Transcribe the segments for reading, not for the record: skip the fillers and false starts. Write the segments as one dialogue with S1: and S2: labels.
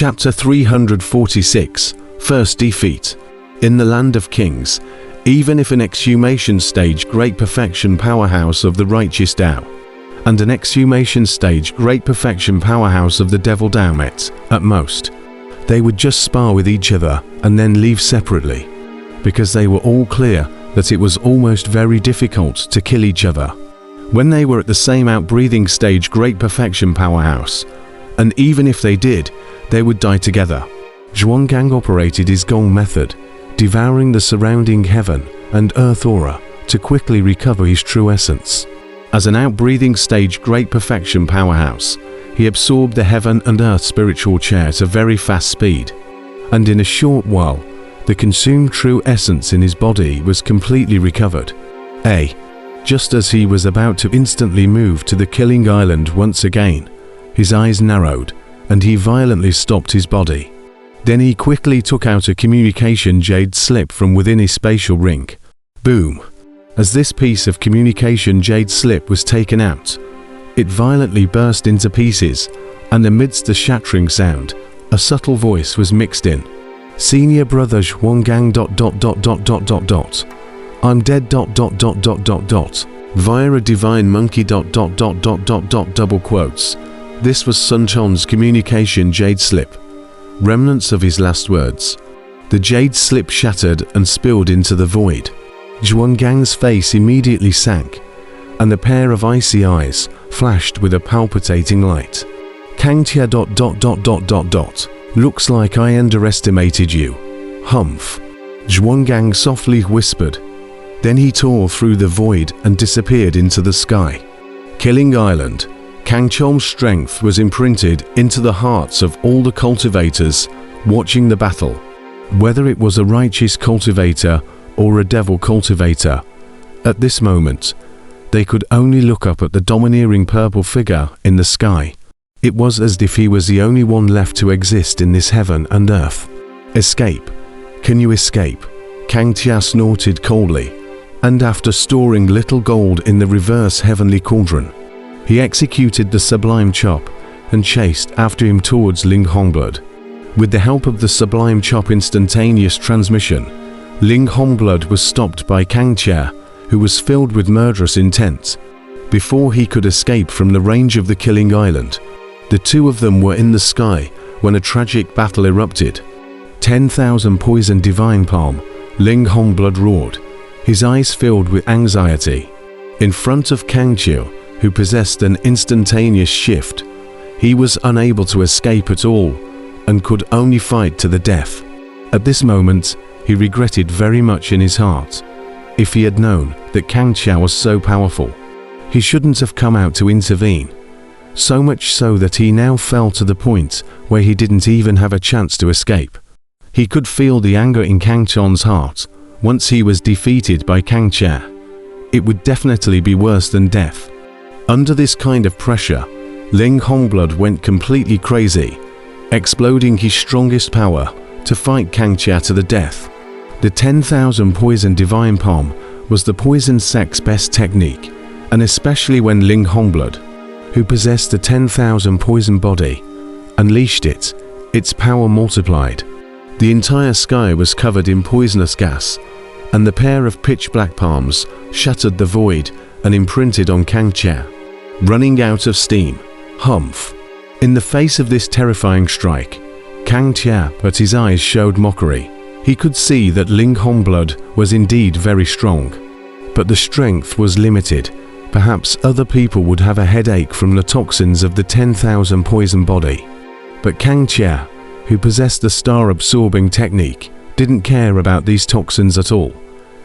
S1: Chapter 346, First Defeat. In the Land of Kings, even if an exhumation stage great perfection powerhouse of the righteous Tao, and an exhumation stage great perfection powerhouse of the devil Tao met, at most, they would just spar with each other and then leave separately, because they were all clear that it was almost very difficult to kill each other. When they were at the same outbreathing stage great perfection powerhouse, and even if they did, they would die together. Zhuanggang operated his Gong method, devouring the surrounding heaven and earth aura to quickly recover his true essence. As an outbreathing stage great perfection powerhouse, he absorbed the heaven and earth spiritual chair at a very fast speed, and in a short while, the consumed true essence in his body was completely recovered. Just as he was about to instantly move to the killing island once again, his eyes narrowed, and he violently stopped his body. Then he quickly took out a communication jade slip from within his spatial ring. Boom! As this piece of communication jade slip was taken out, it violently burst into pieces, and amidst the shattering sound, a subtle voice was mixed in. Senior brother Zhuanggang ... I'm dead ... via a divine monkey ... double quotes. This was Sun Chon's communication jade slip. Remnants of his last words. The jade slip shattered and spilled into the void. Zhuanggang's face immediately sank, and a pair of icy eyes flashed with a palpitating light. Kangtia ... Looks like I underestimated you. Humph. Zhuanggang softly whispered. Then he tore through the void and disappeared into the sky. Killing Island. Kang Chom's strength was imprinted into the hearts of all the cultivators watching the battle. Whether it was a righteous cultivator or a devil cultivator, at this moment, they could only look up at the domineering purple figure in the sky. It was as if he was the only one left to exist in this heaven and earth. Escape. Can you escape? Kang Tia snorted coldly, and after storing little gold in the reverse heavenly cauldron, he executed the sublime chop and chased after him towards Ling Hongblood. With the help of the sublime chop instantaneous transmission, Ling Hongblood was stopped by Kang Tia, who was filled with murderous intent. Before he could escape from the range of the killing island, the two of them were in the sky when a tragic battle erupted. 10,000 poison divine palm, Ling Hongblood roared, his eyes filled with anxiety. In front of Kang Tia, who possessed an instantaneous shift, he was unable to escape at all and could only fight to the death. At this moment, he regretted very much in his heart. If he had known that Kang Tia was so powerful, he shouldn't have come out to intervene. So much so that he now fell to the point where he didn't even have a chance to escape. He could feel the anger in Kang Chon's heart. Once he was defeated by Kang Tia, it would definitely be worse than death. Under this kind of pressure, Ling Hongblood went completely crazy, exploding his strongest power to fight Kang Tia to the death. The 10,000 poison divine palm was the poison sect's best technique, and especially when Ling Hongblood, who possessed the 10,000 poison body, unleashed it, its power multiplied. The entire sky was covered in poisonous gas, and the pair of pitch black palms shattered the void and imprinted on Kang Tia. Running out of steam. Humph. In the face of this terrifying strike, Kang Tia, but his eyes showed mockery. He could see that Ling Hongblood was indeed very strong, but the strength was limited. Perhaps other people would have a headache from the toxins of the 10,000 poison body. But Kang Tia, who possessed the star-absorbing technique, didn't care about these toxins at all.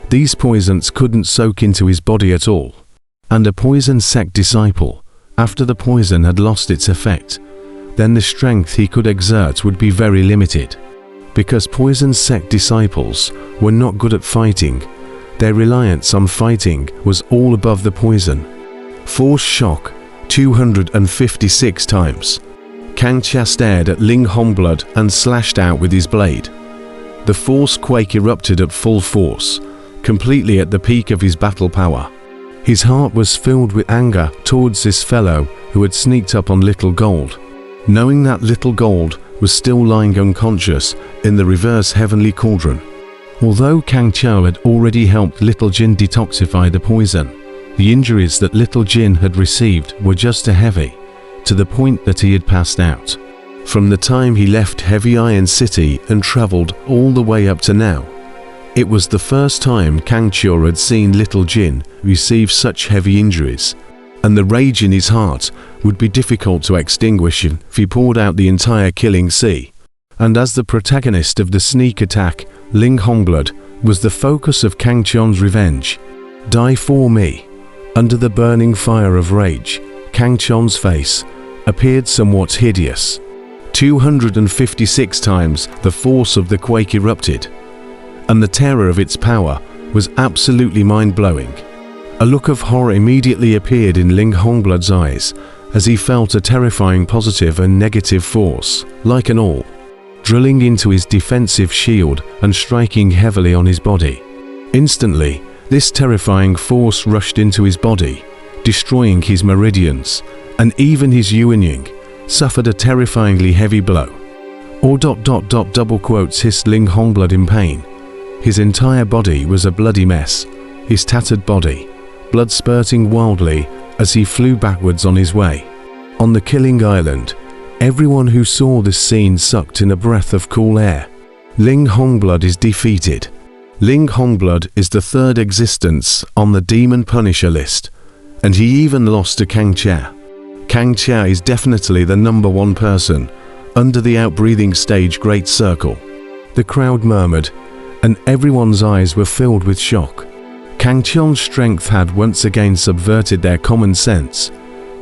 S1: These poisons couldn't soak into his body at all. And a poison sect disciple, after the poison had lost its effect, then the strength he could exert would be very limited. Because poison sect disciples were not good at fighting, their reliance on fighting was all above the poison. Force shock, 256 times. Kang Tia stared at Ling Hongblood and slashed out with his blade. The force quake erupted at full force, completely at the peak of his battle power. His heart was filled with anger towards this fellow who had sneaked up on Little Gold. knowing that little gold was still lying unconscious in the reverse heavenly cauldron. Although Kang Chao had already helped Little Jin detoxify the poison, the injuries that Little Jin had received were just too heavy, to the point that he had passed out. From the time he left Heavy Iron City and traveled all the way up to now, it was the first time Kang Chao had seen Little Jin receive such heavy injuries, and the rage in his heart would be difficult to extinguish if he poured out the entire killing sea. And as the protagonist of the sneak attack, Ling Hongblood was the focus of Kang Chao's revenge. Die for me. Under the burning fire of rage, Kang Chao's face appeared somewhat hideous. 256 times the force of the quake erupted, and the terror of its power was absolutely mind-blowing. A look of horror immediately appeared in Ling Hongblood's eyes as he felt a terrifying positive and negative force, like an awl, drilling into his defensive shield and striking heavily on his body. Instantly, this terrifying force rushed into his body, destroying his meridians, and even his Yuanying suffered a terrifyingly heavy blow. Double quotes hissed Ling Hongblood in pain. His entire body was a bloody mess, his tattered body, blood spurting wildly as he flew backwards on his way. On the killing island, everyone who saw this scene sucked in a breath of cool air. Ling Hongblood is defeated. Ling Hongblood is the third existence on the Demon Punisher list, and he even lost to Kang Chao. Kang Chao is definitely the #1 person under the outbreathing stage Great Circle. The crowd murmured, and everyone's eyes were filled with shock. Kang Chao's strength had once again subverted their common sense.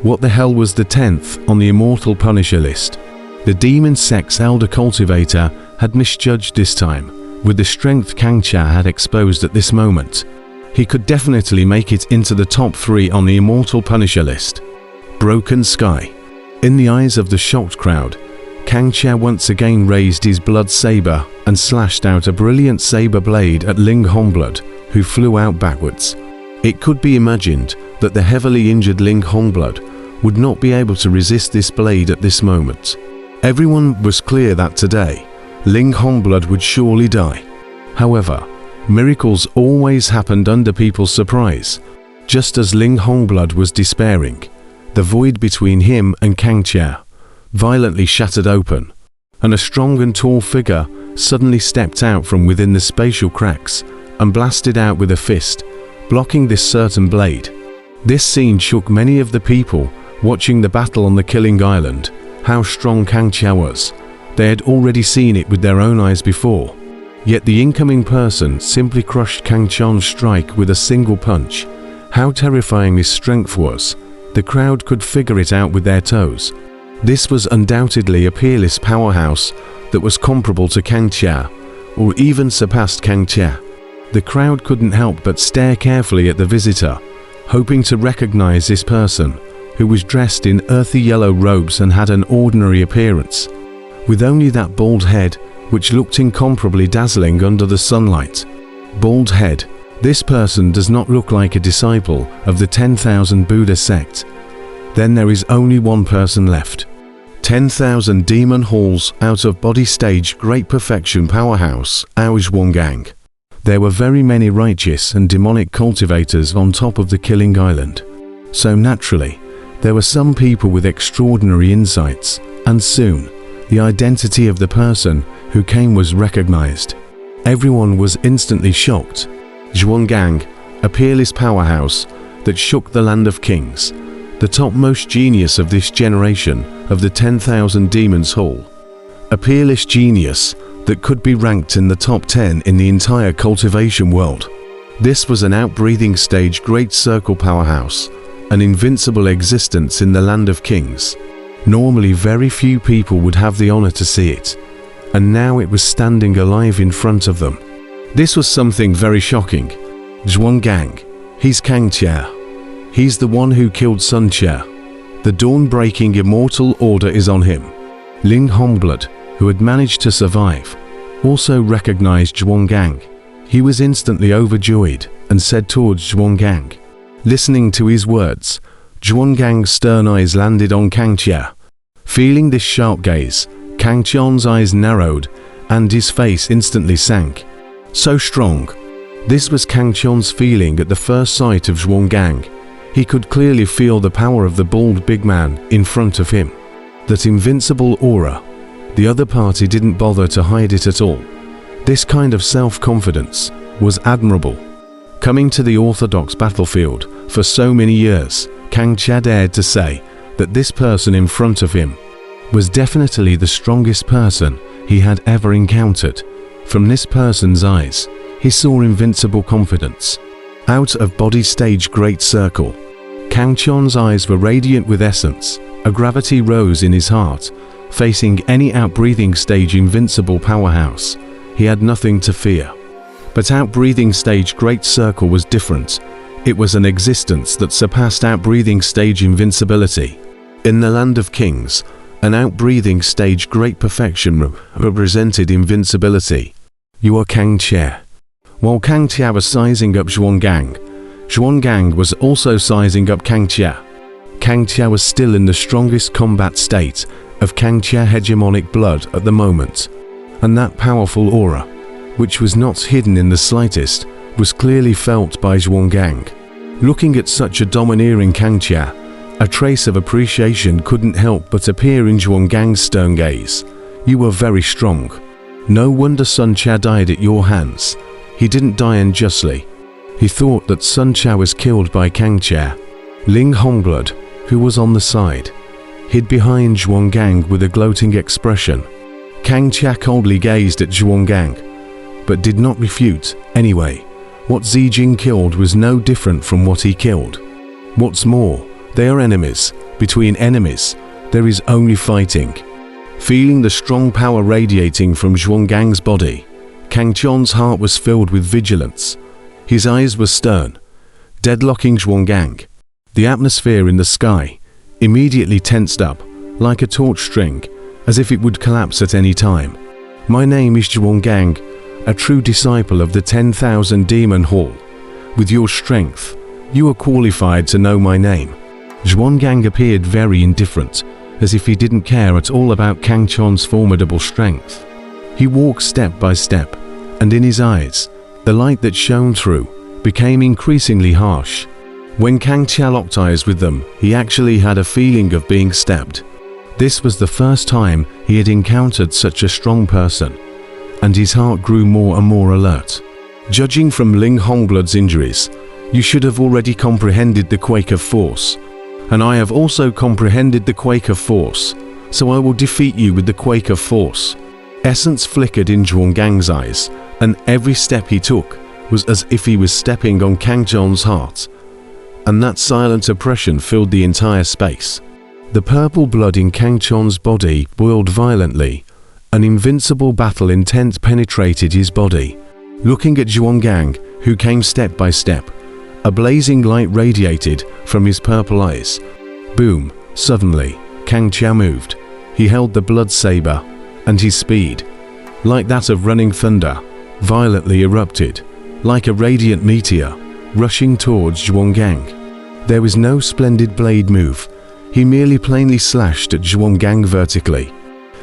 S1: What the hell was the 10th on the Immortal Punisher list? The Demon Sex Elder Cultivator had misjudged this time, with the strength Kang Chao had exposed at this moment. He could definitely make it into the top 3 on the Immortal Punisher list. Broken Sky. In the eyes of the shocked crowd, Kang Chao once again raised his blood saber and slashed out a brilliant saber blade at Ling Hongblood, who flew out backwards. It could be imagined that the heavily injured Ling Hongblood would not be able to resist this blade at this moment. Everyone was clear that today, Ling Hongblood would surely die. However, miracles always happened under people's surprise. Just as Ling Hongblood was despairing, the void between him and Kang Chao violently shattered open, and a strong and tall figure suddenly stepped out from within the spatial cracks and blasted out with a fist, blocking this certain blade. This scene shook many of the people watching the battle on the killing island. How strong Kang Chao was. They had already seen it with their own eyes before. Yet the incoming person simply crushed Kang Chao's strike with a single punch. How terrifying his strength was. The crowd could figure it out with their toes. This was undoubtedly a peerless powerhouse that was comparable to Kang Chao, or even surpassed Kang Chao. The crowd couldn't help but stare carefully at the visitor, hoping to recognize this person, who was dressed in earthy yellow robes and had an ordinary appearance, with only that bald head which looked incomparably dazzling under the sunlight. Bald head. This person does not look like a disciple of the 10,000 Buddha sect. Then there is only one person left. 10,000 Demon Halls out of body stage Great Perfection Powerhouse, Wuxia. There were very many righteous and demonic cultivators on top of the killing island. So naturally, there were some people with extraordinary insights, and soon, the identity of the person who came was recognized. Everyone was instantly shocked. Wuxia, a peerless powerhouse that shook the land of kings, the topmost genius of this generation of the 10,000 Demons Hall. A peerless genius that could be ranked in the top 10 in the entire cultivation world. This was an outbreathing stage Great Circle powerhouse, an invincible existence in the land of kings. Normally very few people would have the honor to see it, and now it was standing alive in front of them. This was something very shocking. Wuxia, he's Kang Chao. He's the one who killed Sun Chao. The dawn-breaking immortal order is on him. Ling Hongblood, who had managed to survive, also recognized Wuxia. He was instantly overjoyed and said towards Wuxia. Listening to his words, Wuxia's stern eyes landed on Kang Chao. Feeling this sharp gaze, Kang Qian's eyes narrowed and his face instantly sank. So strong. This was Kang Qian's feeling at the first sight of Zhuanggang. He could clearly feel the power of the bald big man in front of him. That invincible aura. The other party didn't bother to hide it at all. This kind of self-confidence was admirable. Coming to the orthodox battlefield for so many years, Kang Qia dared to say that this person in front of him was definitely the strongest person he had ever encountered. From this person's eyes, he saw invincible confidence. Out of body stage great circle. Kang Qian's eyes were radiant with essence. A gravity rose in his heart. Facing any outbreathing stage invincible powerhouse, he had nothing to fear. But outbreathing stage great circle was different. It was an existence that surpassed outbreathing stage invincibility. In the land of kings, an outbreathing stage great perfection represented invincibility. You are Kang Qia. While Kang Qia was sizing up Zhuanggang, Zhuanggang was also sizing up Kang Qia. Kang Qia was still in the strongest combat state of Kang Qia hegemonic blood at the moment, and that powerful aura, which was not hidden in the slightest, was clearly felt by Zhuanggang. Looking at such a domineering Kang Qia, a trace of appreciation couldn't help but appear in Zhuanggang's stern gaze. You were very strong. No wonder Sun Qia died at your hands. He didn't die unjustly. He thought that Sun Qia was killed by Kang Qia. Ling Hongblood, who was on the side, hid behind Zhuanggang with a gloating expression. Kang Qia coldly gazed at Zhuanggang, but did not refute. Anyway, what Zijing killed was no different from what he killed. What's more, they are enemies. Between enemies, there is only fighting. Feeling the strong power radiating from Zhuanggang's body, Kang Qian's heart was filled with vigilance. His eyes were stern, deadlocking Zhuanggang. The atmosphere in the sky immediately tensed up, like a taut string, as if it would collapse at any time. My name is Zhuanggang, a true disciple of the 10,000 Demon Hall. With your strength, you are qualified to know my name. Zhuanggang appeared very indifferent, as if he didn't care at all about Kang Qian's formidable strength. He walked step by step, and in his eyes, the light that shone through became increasingly harsh. When Kang Qia locked eyes with them, he actually had a feeling of being stabbed. This was the first time he had encountered such a strong person, and his heart grew more and more alert. Judging from Ling Hongblood's injuries, you should have already comprehended the quake of force. And I have also comprehended the quake of force, so I will defeat you with the quake of force. Essence flickered in Zhuanggang's eyes, and every step he took was as if he was stepping on Kang Qian's heart. And that silent oppression filled the entire space. The purple blood in Kang Qian's body boiled violently. An invincible battle intent penetrated his body. Looking at Zhuanggang, who came step by step, a blazing light radiated from his purple eyes. Boom! Suddenly, Kang Qia moved. He held the blood saber, and his speed, like that of running thunder, violently erupted, like a radiant meteor, rushing towards Zhuanggang. There was no splendid blade move. He merely plainly slashed at Zhuanggang vertically.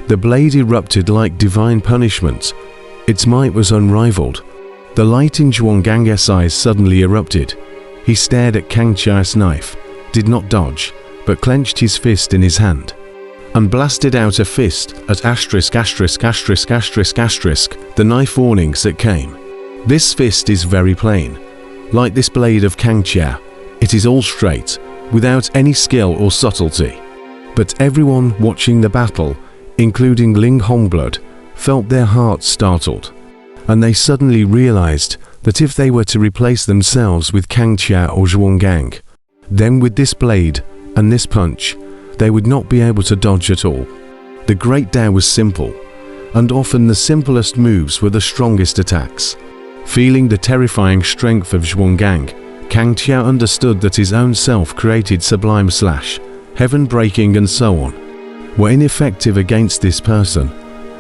S1: The blade erupted like divine punishment. Its might was unrivaled. The light in Zhuanggang's eyes suddenly erupted. He stared at Kang Qia's knife, did not dodge, but clenched his fist in his hand, and blasted out a fist at ********, the knife warnings that came. This fist is very plain. Like this blade of Kang Qia, it is all straight, without any skill or subtlety. But everyone watching the battle, including Ling Hongblood, felt their hearts startled, and they suddenly realized that if they were to replace themselves with Kang Qia or Zhuanggang, then with this blade and this punch, they would not be able to dodge at all. The Great Tao was simple, and often the simplest moves were the strongest attacks. Feeling the terrifying strength of Zhuanggang, Kang Qia understood that his own self-created sublime slash, heaven-breaking and so on, were ineffective against this person,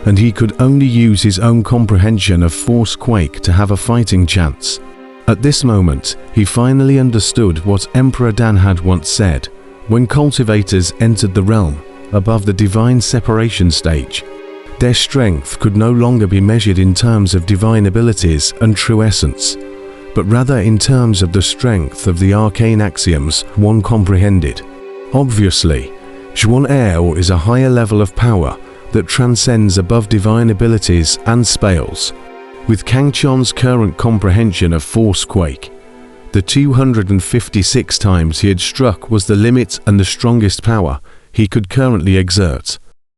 S1: and he could only use his own comprehension of force quake to have a fighting chance. At this moment, he finally understood what Emperor Dan had once said: when cultivators entered the realm, above the divine separation stage. Their strength could no longer be measured in terms of divine abilities and true essence, but rather in terms of the strength of the arcane axioms one comprehended. Obviously, Zhuan-Er is a higher level of power that transcends above divine abilities and spells. With Kang Chon's current comprehension of Force Quake, the 256 times he had struck was the limit and the strongest power he could currently exert.